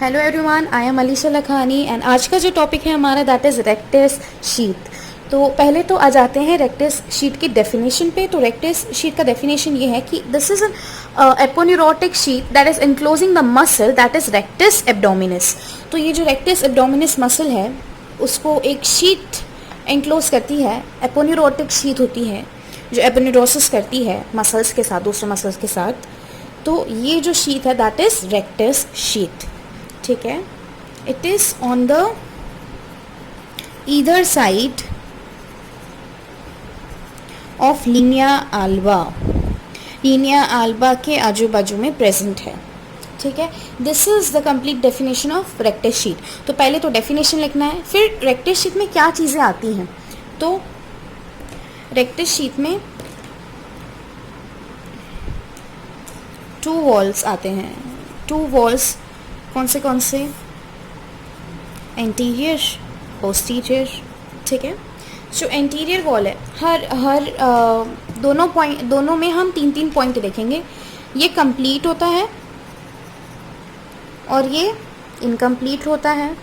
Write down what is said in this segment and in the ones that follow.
Hello everyone, I am Alisha Lakhani and आज का जो टॉपिक है हमारा दैट इज़ रेक्टस शीट। तो पहले तो आ जाते हैं रेक्टस शीट की डेफिनेशन पे। तो रेक्टस शीट का डेफिनेशन ये है कि this is an aponeurotic sheet that is enclosing the muscle that is rectus abdominis. तो ये जो रेक्टस एब्डोमिनस मसल है उसको एक शीट एनक्लोज करती है, एपोन्यूरोटिक शीट होती है जो एपोन्यूरोसिस करती है मसल्स के साथ, दूसरे मसल्स के साथ। तो ये जो शीट है दैट इज रेक्टस शीट, ठीक है। It is on the either side of Linnaea Alba, Linnaea Alba के आजू बाजू में प्रेजेंट है, ठीक है। This is the complete definition of rectus sheet. तो पहले तो डेफिनेशन लिखना है, फिर रेक्टस शीट में क्या चीज़ें आती हैं। तो रेक्टस शीट में टू वॉल्स आते हैं। टू वॉल्स कौन से एंटीरियर, पोस्टीरियर, ठीक है। जो एंटीरियर वॉल है हर दोनों में हम तीन तीन पॉइंट देखेंगे। ये कंप्लीट होता है और ये इनकम्प्लीट होता है,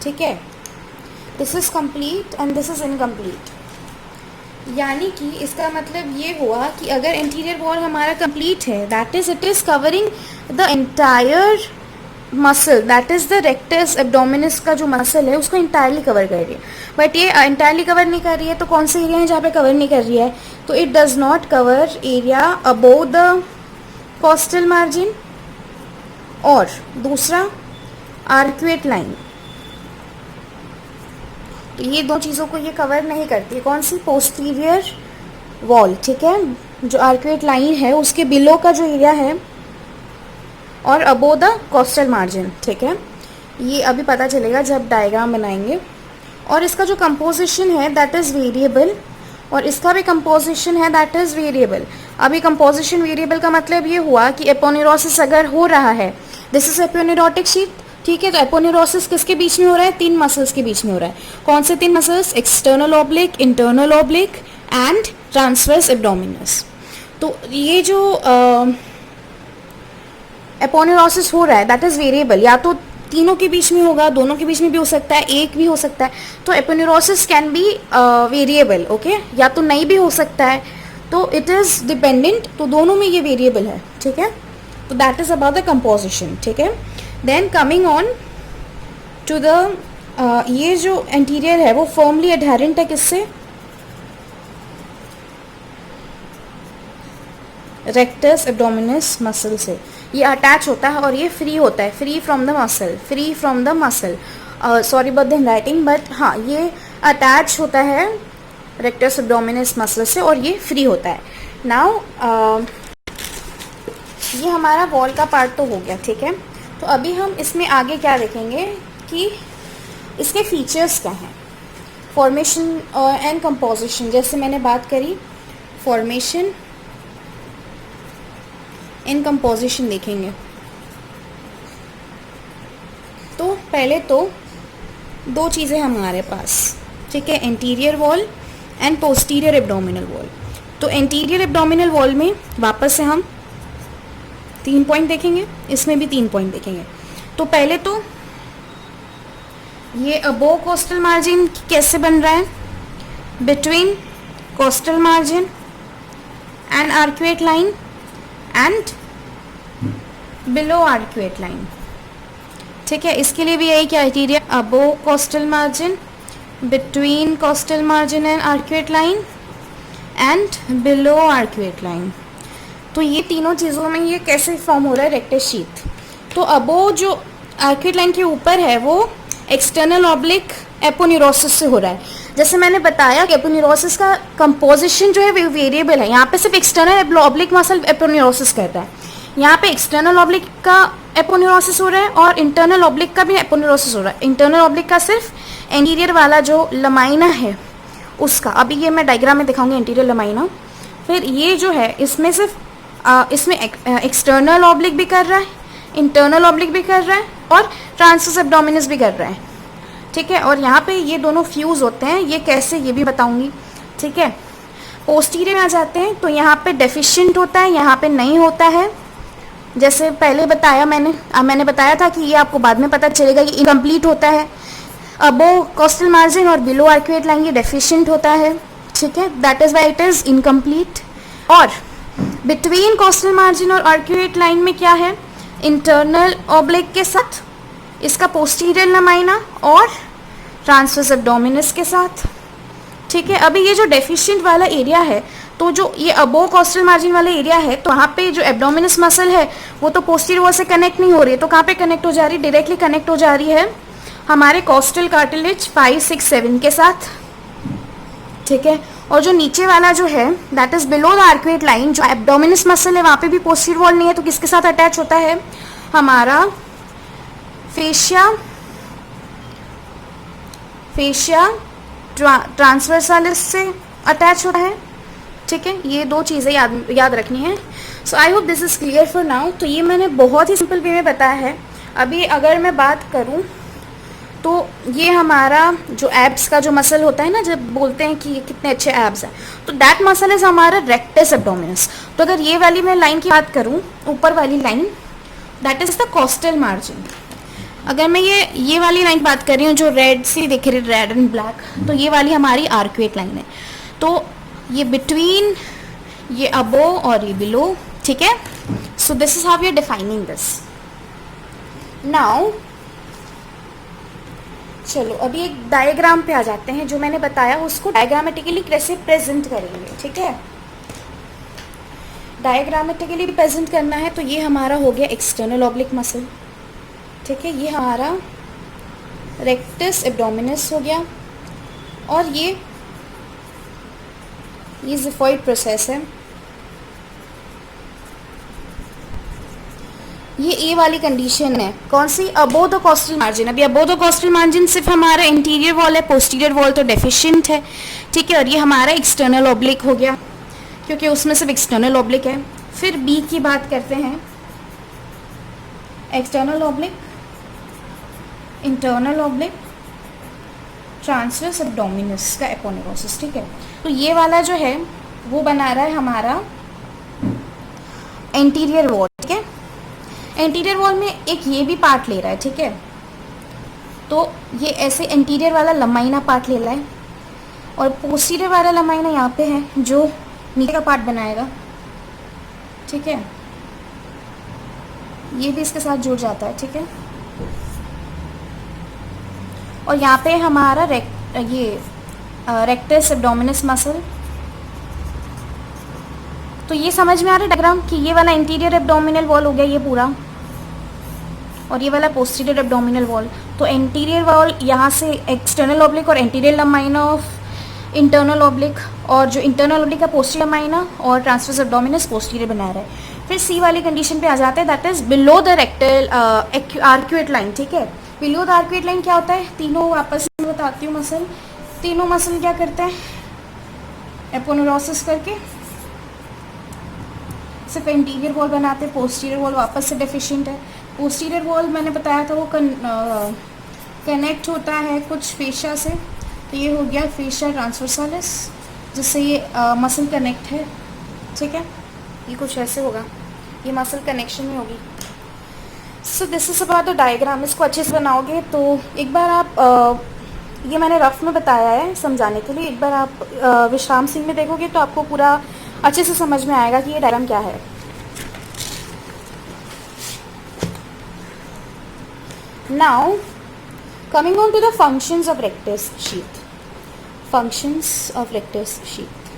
ठीक है। This is complete and this is incomplete. यानी कि इसका मतलब ये हुआ कि अगर इंटीरियर वॉल हमारा कंप्लीट है that is it is covering the entire muscle, that is the rectus abdominis का जो मसल है उसको इंटायरली कवर कर रही है। बट ये इंटायरली कवर नहीं कर रही है, तो कौन से एरिया है जहाँ पे कवर नहीं कर रही है? तो it does not cover area above the coastal margin और दूसरा आर्क्वेट लाइन। तो ये दो चीज़ों को ये कवर नहीं करती है। कौन सी? पोस्टीरियर वॉल, ठीक है। जो आर्क्वेट लाइन है उसके बिलो का जो एरिया है और अबो द कोस्टल मार्जिन, ठीक है। ये अभी पता चलेगा जब डायग्राम बनाएंगे। और इसका जो कंपोजिशन है दैट इज़ वेरिएबल और इसका भी कंपोजिशन है दैट इज़ वेरिएबल। अभी कंपोजिशन वेरिएबल का मतलब ये हुआ कि एपोन्यूरोसिस अगर हो रहा है, दिस इज एपोन्यूरोटिक शीट, ठीक है। तो एपोन्यूरोसिस किसके बीच में हो रहा है? तीन मसल्स के बीच में हो रहा है। कौन से तीन muscles? External oblique, internal oblique and transverse abdominis. तो ये जो एपोन्यूरोसिस हो रहा है दैट इज वेरिएबल, या तो तीनों के बीच में होगा, दोनों के बीच में भी हो सकता है, एक भी हो सकता है। तो aponeurosis can be variable, okay, या तो नहीं भी हो सकता है। तो इट इज डिपेंडेंट, तो दोनों में ये वेरिएबल है, ठीक है। तो that is about the composition, ठीक है। Then coming on to the ये जो एंटीरियर है वो फर्मली एडहेरेंट है किससे? रेक्टस एब्डोमिनस मसल से। ये अटैच होता है और ये फ्री होता है, free from the muscle, free from the muscle. Sorry about the handwriting, but हाँ ये अटैच होता है रेक्टस एब्डोमिनस मसल से और ये फ्री होता है। नाउ ये हमारा वॉल का पार्ट तो हो गया, ठीक है। तो अभी हम इसमें आगे क्या देखेंगे कि इसके फीचर्स क्या हैं। फॉर्मेशन एंड कंपोजिशन, जैसे मैंने बात करी फॉर्मेशन इन कंपोजिशन देखेंगे। तो पहले तो दो चीज़ें हमारे पास, ठीक है, anterior wall and posterior abdominal wall. तो एंटीरियर एब्डोमिनल वॉल में वापस से हम 3 पॉइंट देखेंगे, इसमें भी 3 पॉइंट देखेंगे। तो पहले तो ये अबोव कोस्टल मार्जिन कैसे बन रहा है? Between coastal margin and arcuate line and below arcuate line, ठीक है। इसके लिए भी यही criteria, above coastal margin, between coastal margin and arcuate line and below arcuate line. तो ये तीनों चीज़ों में ये कैसे फॉर्म हो रहा है रेक्टस शीट? तो अबोव जो आर्क्वेट लाइन के ऊपर है वो एक्सटर्नल ऑब्लिक एपोन्यूरोसिस से हो रहा है। जैसे मैंने बताया कि एपोन्यूरोसिस का कंपोजिशन जो है वो वेरिएबल है। यहाँ पे सिर्फ एक्सटर्नल ऑब्लिक मसल एपोन्यूरोसिस करता है, यहाँ पे एक्सटर्नल ऑब्लिक का एपोन्यूरोसिस हो रहा है और इंटरनल ऑब्लिक का भी एपोन्यूरोसिस हो रहा है। इंटरनल ऑब्लिक का सिर्फ एंटीरियर वाला जो लमाइना है उसका, अभी ये मैं डायग्राम में दिखाऊंगी एंटीरियर लमाइना। फिर ये जो है इसमें सिर्फ इसमें एक्सटर्नल ऑब्लिक भी कर रहा है, इंटरनल ऑब्लिक भी कर रहा है और ट्रांसवर्स एब्डोमिनस भी कर रहा है, ठीक है। और यहाँ पे ये दोनों फ्यूज़ होते हैं, ये कैसे ये भी बताऊंगी, ठीक है। पोस्टीरियर में आ जाते हैं तो यहाँ पे डेफिशिएंट होता है, यहाँ पे नहीं होता है। जैसे पहले बताया मैंने बताया था कि ये आपको बाद में पता चलेगा, ये इनकम्प्लीट होता है। अबो कोस्टल मार्जिन और बिलो आर्क्यूएट लाइन ये डेफिशिएंट होता है, ठीक है, that is why it is incomplete. और बिटवीन कोस्टल मार्जिन और आर्क्यूएट लाइन में क्या है, इंटरनल ऑब्लिक के साथ इसका पोस्टीरियर लमाइना और ट्रांसवर्स एब्डोमिनस के साथ, ठीक है। अभी ये जो डेफिशिएंट वाला एरिया है, तो जो ये अबो कोस्टल मार्जिन वाला एरिया है, तो वहाँ पे जो एब्डोमिनस मसल है वो तो पोस्टीरियर वॉल से कनेक्ट नहीं हो रही है, तो कहाँ पे कनेक्ट हो जा रही है, डायरेक्टली कनेक्ट हो जा रही है हमारे कोस्टल कार्टिलेज 5, 6, 7 के साथ, ठीक है। और जो नीचे वाला जो है that is below the arcuate line, जो एब्डोमिनस मसल है वहाँ पे भी पोस्टीरियर वॉल नहीं है, तो किसके साथ अटैच होता है, हमारा फेशिया ट्रांसवर्सालिस से अटैच होता है, ठीक है। ये दो चीज़ें याद रखनी है। So I hope this is clear for now. तो ये मैंने बहुत ही सिंपल वे में बताया है। अभी अगर मैं बात करूँ तो ये हमारा जो एब्स का जो मसल होता है ना, जब बोलते हैं कि ये कितने अच्छे एब्स हैं, तो दैट मसल इज हमारा रेक्टस एब्डोमिनस। तो अगर ये वाली मैं लाइन की बात करूँ, ऊपर वाली line, that is the coastal margin. अगर मैं ये वाली लाइन बात कर रही हूँ जो रेड सी दिख रही है, रेड एंड ब्लैक, तो ये वाली हमारी आर्क्यूएट लाइन है। तो ये बिटवीन, ये अबो और ये बिलो, ठीक है। So this is how we are defining this. Now चलो अभी एक डायग्राम पे आ जाते हैं। जो मैंने बताया उसको डायग्रामेटिकली कैसे प्रेजेंट करेंगे, ठीक है। डायग्रामेटिकली प्रेजेंट करना है तो ये हमारा हो गया एक्सटर्नल ऑब्लिक मसल, ठीक है। ये हमारा रेक्टस एब्डोमिनस हो गया, और ये ज़िफॉइड प्रोसेस है। ये ए वाली कंडीशन है, कौन सी, अबो द कोस्टल मार्जिन। अभी अबो द कोस्टल मार्जिन सिर्फ हमारा इंटीरियर वॉल है, पोस्टीरियर वॉल तो डेफिशिएंट है, ठीक है। और ये हमारा एक्सटर्नल ऑब्लिक हो गया, क्योंकि उसमें सिर्फ एक्सटर्नल ऑब्लिक है। फिर बी की बात करते हैं, external oblique, internal oblique, transverse abdominis का एपोनेरोसिस, ठीक है। तो ये वाला जो है वो बना रहा है हमारा एंटीरियर वॉल, ठीक है। एंटीरियर वॉल में एक ये भी पार्ट ले रहा है, ठीक है। तो ये ऐसे एंटीरियर वाला लमाइना पार्ट ले रहा है, और पोस्टीरियर वाला लमाइना यहाँ पे है जो नीचे का पार्ट बनाएगा, ठीक है। ये भी इसके साथ जुड़ जाता है, ठीक है। और यहाँ पे हमारा रेक्टस एब्डोमिनस मसल। तो ये समझ में आ रहा है डायग्राम कि ये वाला इंटीरियर एब्डोमिनल वॉल हो गया ये पूरा, और ये वाला पोस्टीरियर एब्डोमिनल वॉल। तो एंटीरियर वॉल यहाँ से एक्सटर्नल ऑब्लिक और anterior lamina of internal oblique, और जो इंटरनल ऑब्लिक का पोस्टीरियर लमाइना और ट्रांसवर्स एब्डोमिनस पोस्टीरियर बना रहा है। फिर सी वाली कंडीशन पे आ जाते हैं, that is below the rectal arcuate line, ठीक है। बिलो द आर्क्यूएट लाइन क्या होता है, तीनों आपस में बताती हूँ मसल। तीनों मसल क्या करते हैं, एपोनेरोसिस करके सिर्फ इंटीरियर वॉल बनाते हैं, पोस्टीरियर वॉल वापस से डेफिशिएंट है। पोस्टीरियर वॉल मैंने बताया था वो कनेक्ट होता है कुछ फेशिया से, तो ये हो गया फेशिया ट्रांसवर्सालिस, जिससे ये मसल कनेक्ट है, ठीक है। ये कुछ ऐसे होगा, ये मसल कनेक्शन में होगी। सो this is about the diagram. इसको अच्छे से बनाओगे तो एक बार आप ये मैंने रफ में बताया है समझाने के लिए, एक बार आप विश्राम सिंह में देखोगे तो आपको पूरा अच्छे से समझ में आएगा कि ये डायग्राम क्या है। Now coming on to the functions of rectus sheath. Functions of rectus sheath,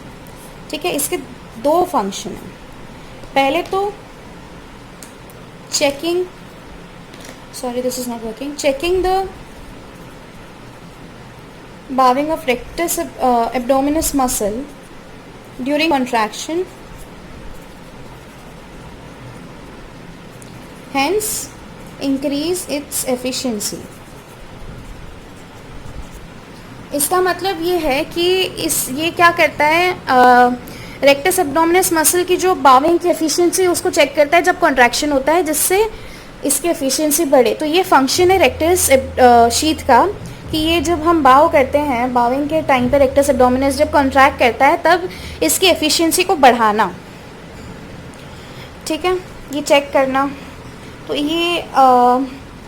ठीक है। इसके दो फंक्शन हैं। पहले तो checking, sorry this is not working, checking the bowing of rectus abdominis muscle during contraction, hence increase its efficiency। इसका मतलब ये है कि ये क्या करता है, रेक्टस एब्डोमिनस मसल की जो बाविंग की एफिशिएंसी उसको चेक करता है जब कॉन्ट्रैक्शन होता है, जिससे इसकी एफिशिएंसी बढ़े। तो ये फंक्शन है रेक्टस शीथ का कि ये जब हम बाव करते हैं, बाविंग के टाइम पे रेक्टस एब्डोमिनस जब कॉन्ट्रैक्ट करता है तब इसकी एफिशिएंसी को बढ़ाना, ठीक है। ये चेक करना। तो ये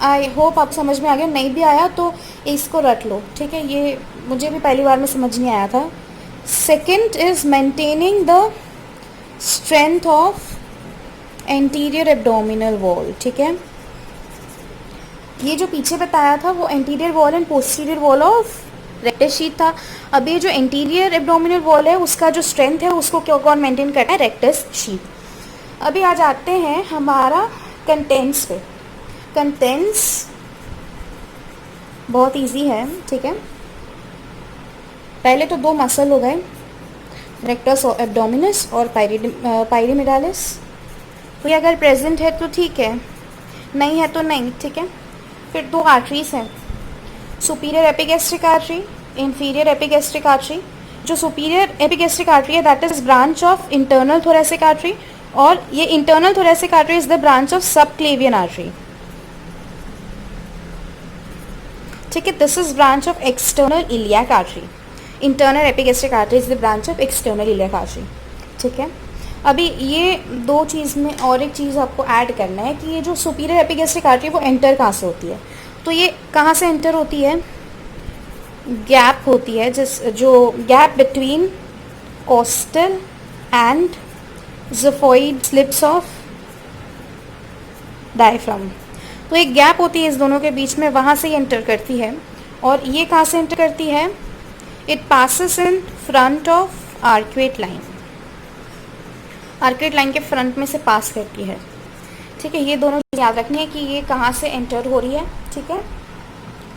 आई होप आप समझ में आ गया, नहीं भी आया तो इसको रट लो, ठीक है। ये मुझे भी पहली बार में समझ नहीं आया था। Second is maintaining the strength of anterior abdominal wall, ठीक है। ये जो पीछे बताया था वो anterior wall and posterior wall of rectus sheath था। अब ये जो एंटीरियर एब्डोमिनल वॉल है उसका जो स्ट्रेंथ है उसको कौन मेंटेन करता है? Rectus sheath. अभी आ जाते हैं हमारा कंटेंट्स पे। कंटेंट्स बहुत इजी है, ठीक है। पहले तो दो मसल हो गए, रेक्टस एब्डोमिनस और पायरीमिडालिस। तो ये अगर प्रेजेंट है तो ठीक है, नहीं है तो नहीं, ठीक है। फिर दो आर्टरीज हैं, superior epigastric artery, inferior epigastric artery. जो सुपीरियर एपिगैस्ट्रिक आर्टरी है that is branch of internal thoracic artery, और ये internal thoracic artery is the branch of subclavian artery, ठीक है। This is branch of external iliac artery. Internal epigastric artery is the branch of external iliac artery, ठीक है। अभी ये दो चीज़ में और एक चीज़ आपको ऐड करना है कि ये जो सुपीरियर एपिगैस्ट्रिक आर्टरी वो एंटर कहाँ से होती है? तो ये कहाँ से एंटर होती है? गैप होती है, जो gap between costal and xiphoid slips of diaphragm. तो एक गैप होती है इस दोनों के बीच में, वहाँ से ये एंटर करती है। और ये कहाँ से एंटर करती है? It passes in front of arcuate line, arcuate line के फ्रंट में से पास करती है, ठीक है। ये दोनों याद रखनी है कि ये कहाँ से एंटर हो रही है, ठीक है।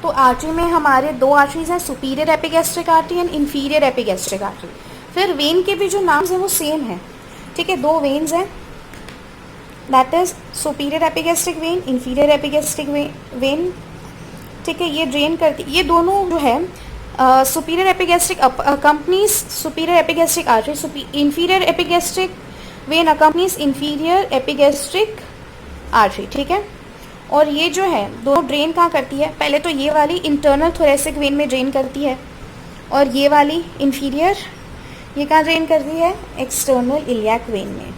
तो आर्टरी में हमारे दो आर्टरीज हैं, superior epigastric artery and inferior epigastric artery. फिर वेन के भी जो नाम्स हैं वो सेम है, ठीक है। दो वेन्स हैं, that is superior epigastric when, inferior epigastric when, ठीक है। ये ड्रेन करती, ये दोनों जो है superior epigastric accompanies superior epigastric artery, inferior epigastric when accompanies inferior epigastric artery, ठीक है। और ये जो है दोनों ड्रेन कहाँ करती है? पहले तो ये वाली इंटरनल थोरेसिक वेन में ड्रेन करती है, और ये वाली इंफीरियर ये कहाँ ड्रेन करती है? एक्सटर्नल इलियाक वेन में,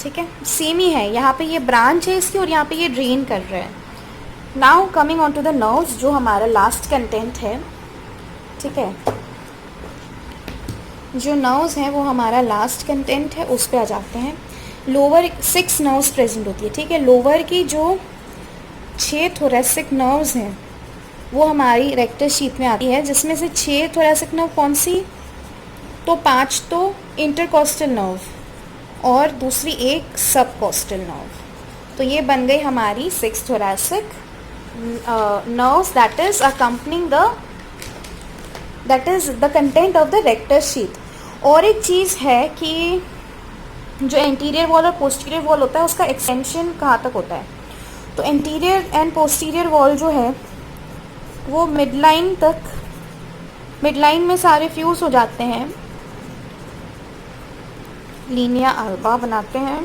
ठीक है। सेम ही है, यहाँ पे ये ब्रांच है इसकी और यहाँ पे ये ड्रेन कर रहा है। Now coming on to the nerves, जो हमारा लास्ट कंटेंट है, ठीक है। जो नर्व्स हैं वो हमारा लास्ट कंटेंट है, उस पर आ जाते हैं। लोअर 6 नर्व्स प्रेजेंट होती है, ठीक है। लोअर की जो 6 थोरेसिक नर्व्स हैं वो हमारी रेक्टस शीथ में आती है, जिसमें से 6 थोरेसिक नर्व कौन सी? तो 5 तो इंटरकोस्टल नर्व और दूसरी एक सबकोस्टल नर्व। तो ये बन गई हमारी 6 thoracic nerves that is accompanying that is the content of the rectus sheath. और एक चीज़ है कि जो एंटीरियर वॉल और पोस्टीरियर वॉल होता है उसका एक्सटेंशन कहाँ तक होता है? तो एंटीरियर एंड पोस्टीरियर वॉल जो है वो मिडलाइन तक, मिडलाइन में सारे फ्यूज हो जाते हैं, लीनिया अल्बा बनाते हैं।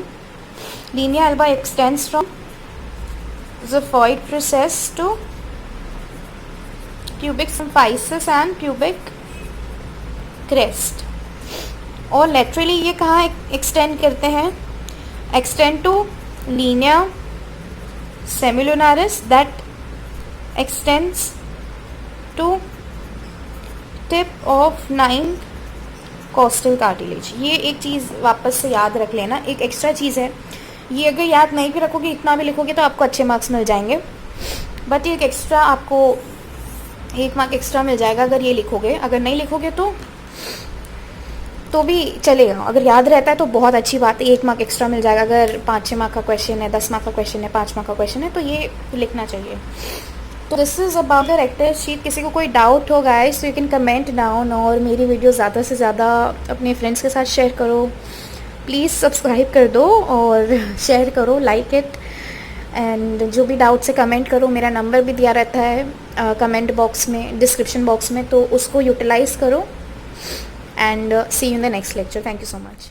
Linea alba extends from xiphoid process to pubic symphysis and pubic crest। और लेटरली ये कहाँ एक्सटेंड करते हैं? Extend to linea semilunaris that extends to tip of 9 costal cartilage. ये एक चीज़ वापस से याद रख लेना, एक एक्स्ट्रा चीज़ है ये। अगर याद नहीं भी रखोगे, इतना भी लिखोगे तो आपको अच्छे मार्क्स मिल जाएंगे, बट एक एक्स्ट्रा आपको 1 मार्क एक्स्ट्रा मिल जाएगा अगर ये लिखोगे। अगर नहीं लिखोगे तो भी चलेगा, अगर याद रहता है तो बहुत अच्छी बात है, 1 मार्क एक्स्ट्रा मिल जाएगा। अगर 5-6 मार्क का क्वेश्चन है, 10 मार्क का क्वेश्चन है, 5 मार्क का क्वेश्चन है, तो ये लिखना चाहिए। तो this is about the rectus sheath. किसी को कोई डाउट हो गाइस तो यू कैन कमेंट डाउन, और मेरी वीडियो ज़्यादा से ज़्यादा अपने फ्रेंड्स के साथ शेयर करो, प्लीज़ सब्सक्राइब कर दो और शेयर करो, लाइक इट। एंड जो भी डाउट्स है कमेंट करो, मेरा नंबर भी दिया रहता है कमेंट बॉक्स में, डिस्क्रिप्शन बॉक्स में, तो उसको यूटिलाइज़ करो। And see you in the next lecture. Thank you so much.